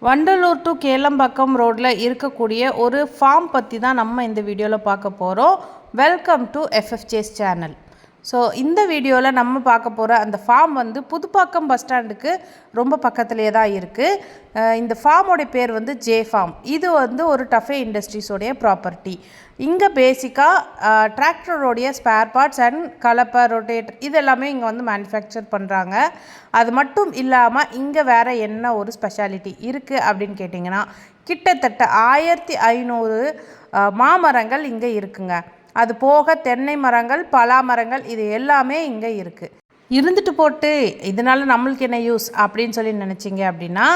Vandalur to Kelambakkam ரோட்டில் இருக்கக்கூடிய ஒரு ஃபார்ம் பற்றி தான் நம்ம இந்த வீடியோவில் பார்க்க போகிறோம். Welcome to FF Chase channel. ஸோ இந்த வீடியோவில் நம்ம பார்க்க போகிற அந்த ஃபார்ம் வந்து புதுப்பாக்கம் பஸ் ஸ்டாண்டுக்கு ரொம்ப பக்கத்துலேயே தான் இருக்குது. இந்த ஃபார்மோடைய பேர் வந்து ஜே ஃபார்ம். இது வந்து ஒரு டஃபே இண்டஸ்ட்ரீஸோடைய ப்ராப்பர்ட்டி. இங்கே பேசிக்காக டிராக்டரோடைய ஸ்பேர் பார்ட்ஸ் அண்ட் கலப்பர், ரொட்டேட்டர் இது எல்லாமே இங்கே வந்து மேனுஃபேக்சர் பண்ணுறாங்க. அது மட்டும் இல்லாமல் இங்கே வேறு என்ன ஒரு ஸ்பெஷாலிட்டி இருக்குது அப்படின்னு கேட்டிங்கன்னா, கிட்டத்தட்ட 1500 மாமரங்கள் இங்கே இருக்குங்க. அது போக தென்னை மரங்கள், பலா மரங்கள் இது எல்லாமே இங்கே இருக்குது. இருந்துட்டு போட்டு இதனால் நம்மளுக்கு என்ன யூஸ் அப்படின்னு சொல்லி நினச்சிங்க அப்படின்னா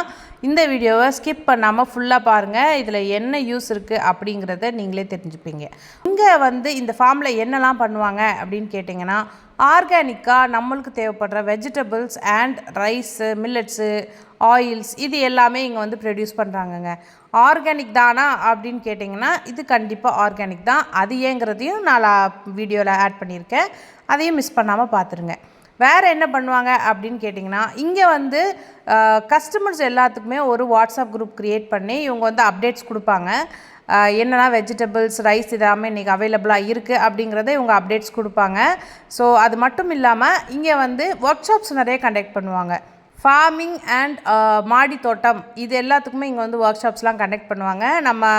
இந்த வீடியோவை ஸ்கிப் பண்ணாமல் ஃபுல்லாக பாருங்கள். இதில் என்ன யூஸ் இருக்குது அப்படிங்கிறத நீங்களே தெரிஞ்சுப்பீங்க. இங்கே வந்து இந்த ஃபார்மில் என்னெல்லாம் பண்ணுவாங்க அப்படின்னு கேட்டிங்கன்னா, ஆர்கானிக்காக நம்மளுக்கு தேவைப்படுற vegetables and rice, millets, oils இது எல்லாமே இங்கே வந்து ப்ரொடியூஸ் பண்ணுறாங்கங்க. ஆர்கானிக் தானா அப்படின்னு கேட்டிங்கன்னா இது கண்டிப்பாக ஆர்கானிக் தான். அது ஏங்கிறதையும் நான் வீடியோவில் ஆட் பண்ணியிருக்கேன். அதையும் மிஸ் பண்ணாமல் பார்த்துருங்க. வேறு என்ன பண்ணுவாங்க அப்படின்னு கேட்டிங்கன்னா, இங்கே வந்து கஸ்டமர்ஸ் எல்லாத்துக்குமே ஒரு வாட்ஸ்அப் குரூப் க்ரியேட் பண்ணி இவங்க வந்து அப்டேட்ஸ் கொடுப்பாங்க. என்னென்னா வெஜிடபிள்ஸ், ரைஸ் இதெல்லாமே இன்றைக்கி அவைலபிளாக இருக்குது அப்படிங்கிறத இவங்க அப்டேட்ஸ் கொடுப்பாங்க. ஸோ அது மட்டும் இல்லாமல் இங்கே வந்து ஒர்க் ஷாப்ஸ் நிறைய கண்டக்ட் பண்ணுவாங்க. ஃபார்மிங் அண்ட் மாடி தோட்டம் இது எல்லாத்துக்குமே இங்கே வந்து ஒர்க் ஷாப்ஸ்லாம் கண்டக்ட் பண்ணுவாங்க. நம்ம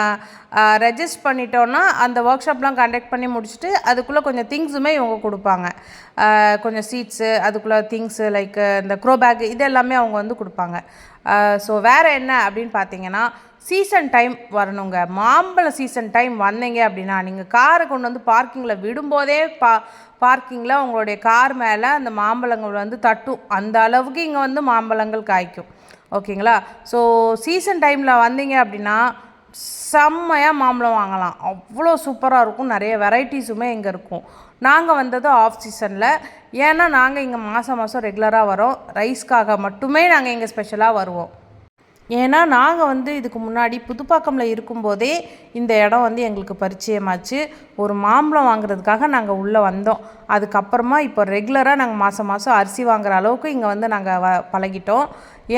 ரெஜிஸ்டர் பண்ணிட்டோன்னா அந்த ஒர்க் ஷாப்லாம் கண்டக்ட் பண்ணி முடிச்சுட்டு அதுக்குள்ளே கொஞ்சம் திங்ஸுமே இவங்க கொடுப்பாங்க. கொஞ்சம் சீட்ஸு, அதுக்குள்ளே திங்ஸு லைக் இந்த க்ரோ பேக் இது எல்லாமே அவங்க வந்து கொடுப்பாங்க. ஸோ வேறு என்ன அப்படின்னு பார்த்தீங்கன்னா, சீசன் டைம் வரணுங்க. மாம்பழ சீசன் டைம் வந்தீங்க அப்படின்னா நீங்கள் காரை கொண்டு வந்து பார்க்கிங்கில் விடும்போதே பார்க்கிங்கில் உங்களுடைய கார் மேலே அந்த மாம்பழங்கள் வந்து தட்டும். அந்த அளவுக்கு இங்கே வந்து மாம்பழங்கள் காய்க்கும். ஓகேங்களா? ஸோ சீசன் டைமில் வந்தீங்க அப்படின்னா செம்மையாக மாம்பழம் வாங்கலாம். அவ்வளோ சூப்பராக இருக்கும். நிறைய வெரைட்டிஸுமே இங்கே இருக்கும். நாங்கள் வந்தது ஆஃப் சீசனில். ஏன்னா நாங்கள் இங்கே மாதம் மாதம் ரெகுலராக வரோம். ரைஸ்க்காக மட்டுமே நாங்கள் இங்கே ஸ்பெஷலாக வருவோம். ஏன்னா நாங்கள் வந்து இதுக்கு முன்னாடி புதுப்பாக்கமில் இருக்கும்போதே இந்த இடம் வந்து எங்களுக்கு பரிச்சயமாச்சு. ஒரு மாம்பழம் வாங்குறதுக்காக நாங்கள் உள்ளே வந்தோம். அதுக்கப்புறமா இப்போ ரெகுலராக நாங்கள் மாதம் மாதம் அரிசி வாங்குகிற அளவுக்கு இங்கே வந்து நாங்கள் பழகிட்டோம்.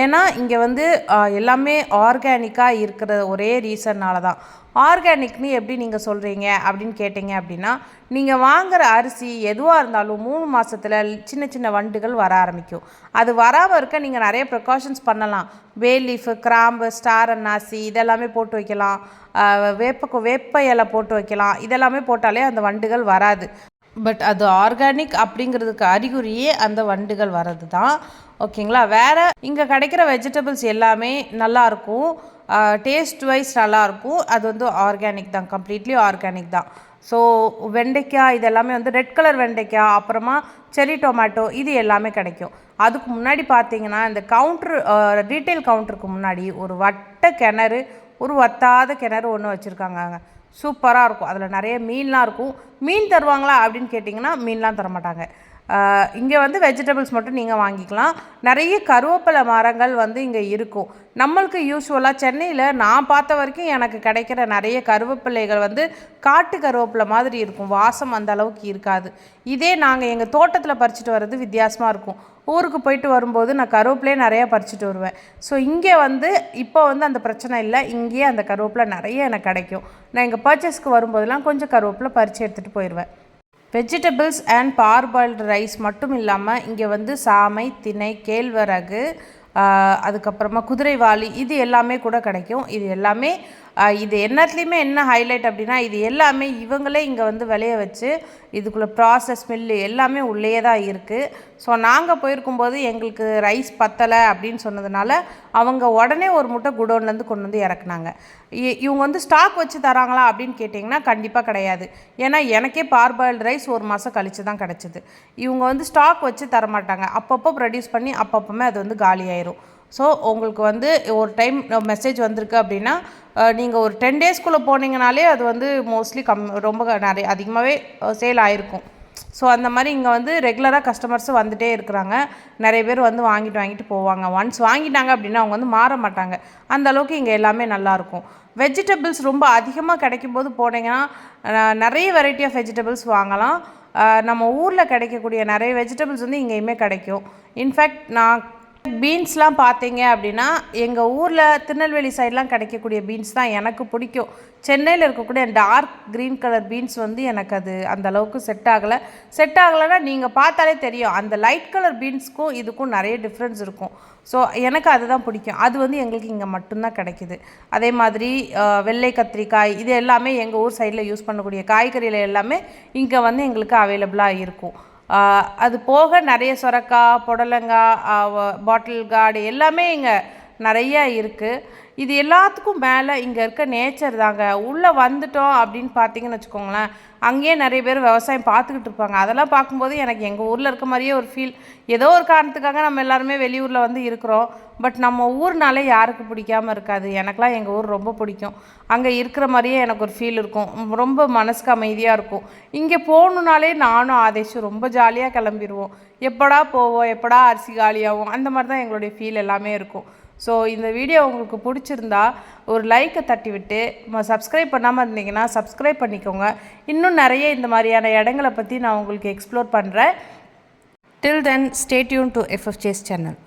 ஏன்னா இங்கே வந்து எல்லாமே ஆர்கானிக்காக இருக்கிற ஒரே ரீசன்னால தான். ஆர்கானிக்னு எப்படி நீங்கள் சொல்கிறீங்க அப்படின்னு கேட்டிங்க அப்படின்னா, நீங்கள் வாங்குகிற அரிசி எதுவாக இருந்தாலும் 3 மாதத்தில் சின்ன சின்ன வண்டுகள் வர ஆரம்பிக்கும். அது வராமல் இருக்க நீங்கள் நிறைய ப்ரிகாஷன்ஸ் பண்ணலாம். பே லீஃபு, கிராம்பு, ஸ்டார் அன்னாசி இதெல்லாமே போட்டு வைக்கலாம். வேப்ப இலை போட்டு வைக்கலாம். இதெல்லாமே போட்டாலே அந்த வண்டுகள் வராது. பட் அது ஆர்கானிக் அப்படிங்கிறதுக்கு அறிகுறியே அந்த வண்டுகள் வர்றது தான். ஓகேங்களா? வேறு இங்கே கிடைக்கிற வெஜிடபிள்ஸ் எல்லாமே நல்லாயிருக்கும். டேஸ்ட் வைஸ் நல்லாயிருக்கும். அது வந்து ஆர்கானிக் தான், கம்ப்ளீட்லி ஆர்கானிக் தான். ஸோ வெண்டைக்காய் இதெல்லாமே வந்து ரெட் கலர் வெண்டைக்காய், அப்புறமா செரி டொமேட்டோ இது எல்லாமே கிடைக்கும். அதுக்கு முன்னாடி பார்த்தீங்கன்னா இந்த ரீட்டைல் கவுண்டருக்கு முன்னாடி ஒரு வட்ட கிணறு, ஒரு வத்தாத கிணறு ஒன்று வச்சுருக்காங்க. சூப்பராக இருக்கும். அதில் நிறைய மீன்லாம் இருக்கும். மீன் தருவாங்களா அப்படின்னு கேட்டிங்கன்னா மீன்லாம் தரமாட்டாங்க. இங்கே வந்து வெஜிடபிள்ஸ் மட்டும் நீங்கள் வாங்கிக்கலாம். நிறைய கருவேப்பிலை மரங்கள் வந்து இங்கே இருக்கும். நம்மளுக்கு யூஸ்வலாக சென்னையில் நான் பார்த்த வரைக்கும் எனக்கு கிடைக்கிற நிறைய கருவேப்பிலைகள் வந்து காட்டு கருவேப்பிலை மாதிரி இருக்கும். வாசம் அந்த அளவுக்கு இருக்காது. இதே நாங்கள் எங்கள் தோட்டத்தில் பறிச்சுட்டு வர்றது வித்தியாசமாக இருக்கும். ஊருக்கு போயிட்டு வரும்போது நான் கருவேப்பிலையே நிறையா பறிச்சுட்டு வருவேன். ஸோ இங்கே வந்து இப்போ வந்து அந்த பிரச்சனை இல்லை. இங்கேயே அந்த கருவேப்பிலை நிறைய எனக்கு கிடைக்கும். நான் எங்கள் பர்ச்சேஸ்க்கு வரும்போதெல்லாம் கொஞ்சம் கருவேப்பிலை பறித்து எடுத்துகிட்டு போயிடுவேன். வெஜிடபிள்ஸ் அண்ட் பார்பாயில்டு ரைஸ் மட்டும் இல்லாமல் இங்கே வந்து சாமை, திணை, கேழ்வரகு, அதுக்கப்புறமா குதிரைவாலி இது எல்லாமே கூட கிடைக்கும். இது எல்லாமே இது எல்லாத்துலேயுமே என்ன ஹைலைட் அப்படின்னா, இது எல்லாமே இவங்களே இங்கே வந்து விளைய வச்சு இதுக்குள்ளே ப்ராசஸ் மில்லு எல்லாமே உள்ளே தான் இருக்குது. ஸோ நாங்கள் போயிருக்கும்போது எங்களுக்கு ரைஸ் பத்தலை அப்படின்னு சொன்னதுனால அவங்க உடனே ஒரு மூட்டை குடோன்லேருந்து கொண்டு வந்து இறக்குனாங்க. இவங்க வந்து ஸ்டாக் வச்சு தராங்களா அப்படின்னு கேட்டிங்கன்னா கண்டிப்பாக கிடையாது. ஏன்னா எனக்கே பார்பாயில்டு ரைஸ் 1 மாதம் கழித்து தான் கிடச்சிது. இவங்க வந்து ஸ்டாக் வச்சு தரமாட்டாங்க. அப்பப்போ ப்ரொடியூஸ் பண்ணி அப்பப்போமே அது வந்து காலியாயிரும். ஸோ உங்களுக்கு வந்து ஒரு டைம் மெசேஜ் வந்திருக்கு அப்படின்னா நீங்கள் ஒரு 10 டேஸ்க்குள்ளே போனீங்கனாலே அது வந்து மோஸ்ட்லி ரொம்ப நிறைய அதிகமாகவே சேல் ஆகிருக்கும். ஸோ அந்த மாதிரி இங்கே வந்து ரெகுலராக கஸ்டமர்ஸும் வந்துகிட்டே இருக்கிறாங்க. நிறைய பேர் வந்து வாங்கிட்டு போவாங்க. ஒன்ஸ் வாங்கிட்டாங்க அப்படின்னா அவங்க வந்து மாற மாட்டாங்க. அந்த அளவுக்கு இங்கே எல்லாமே நல்லாயிருக்கும். வெஜிடபிள்ஸ் ரொம்ப அதிகமாக கிடைக்கும்போது போனீங்கன்னா நிறைய வெரைட்டி ஆஃப் வெஜிடபிள்ஸ் வாங்கலாம். நம்ம ஊரில் கிடைக்கக்கூடிய நிறைய வெஜிடபிள்ஸ் வந்து இங்கேயுமே கிடைக்கும். இன்ஃபேக்ட் நான் பீன்ஸ்லாம் பார்த்தீங்க அப்படின்னா எங்கள் ஊரில் திருநெல்வேலி சைட்லாம் கிடைக்கக்கூடிய பீன்ஸ் தான் எனக்கு பிடிக்கும். சென்னையில் இருக்கக்கூடிய டார்க் க்ரீன் கலர் பீன்ஸ் வந்து எனக்கு அது அந்த அளவுக்கு செட் ஆகலைன்னா நீங்கள் பார்த்தாலே தெரியும். அந்த லைட் கலர் பீன்ஸுக்கும் இதுக்கும் நிறைய டிஃப்ரென்ஸ் இருக்கும். ஸோ எனக்கு அதுதான் பிடிக்கும். அது வந்து எங்களுக்கு இங்கே மட்டும்தான் கிடைக்கிது. அதே மாதிரி வெள்ளை கத்திரிக்காய் இது எல்லாமே எங்கள் ஊர் சைடில் யூஸ் பண்ணக்கூடிய காய்கறியில் எல்லாமே இங்கே வந்து எங்களுக்கு அவைலபிளாக இருக்கும். அது போக நிறைய சொரக்காய், புடலங்காய், பாட்டில் கார்டு எல்லாமே இங்கே நிறையா இருக்குது. இது எல்லாத்துக்கும் மேலே இங்கே இருக்க நேச்சர் தாங்க. உள்ளே வந்துட்டோம் அப்படின்னு பார்த்தீங்கன்னு வச்சுக்கோங்களேன், அங்கேயே நிறைய பேர் விவசாயம் பார்த்துக்கிட்டு இருப்பாங்க. அதெல்லாம் பார்க்கும்போது எனக்கு எங்கள் ஊரில் இருக்க மாதிரியே ஒரு ஃபீல். ஏதோ ஒரு காரணத்துக்காக நம்ம எல்லாருமே வெளியூரில் வந்து இருக்கிறோம். பட் நம்ம ஊர்னாலே யாருக்கு பிடிக்காமல் இருக்காது. எனக்கெலாம் எங்கள் ஊர் ரொம்ப பிடிக்கும். அங்கே இருக்கிற மாதிரியே எனக்கு ஒரு ஃபீல் இருக்கும். ரொம்ப மனசுக்கு அமைதியாக இருக்கும். இங்கே போகணுன்னாலே நானும் ஆதேஷும் ரொம்ப ஜாலியாக கிளம்பிடுவோம். எப்படா போவோம், எப்படா அரிசி காலியாகும், அந்த மாதிரி தான் எங்களுடைய ஃபீல் எல்லாமே இருக்கும். ஸோ இந்த வீடியோ உங்களுக்கு பிடிச்சிருந்தா ஒரு லைக்கை தட்டி விட்டு சப்ஸ்கிரைப் பண்ணாமல் இருந்தீங்கன்னா சப்ஸ்கிரைப் பண்ணிக்கோங்க. இன்னும் நிறைய இந்த மாதிரியான இடங்களை பற்றி நான் உங்களுக்கு எக்ஸ்ப்ளோர் பண்ணுறேன். Till then stay tuned to FF Chase channel.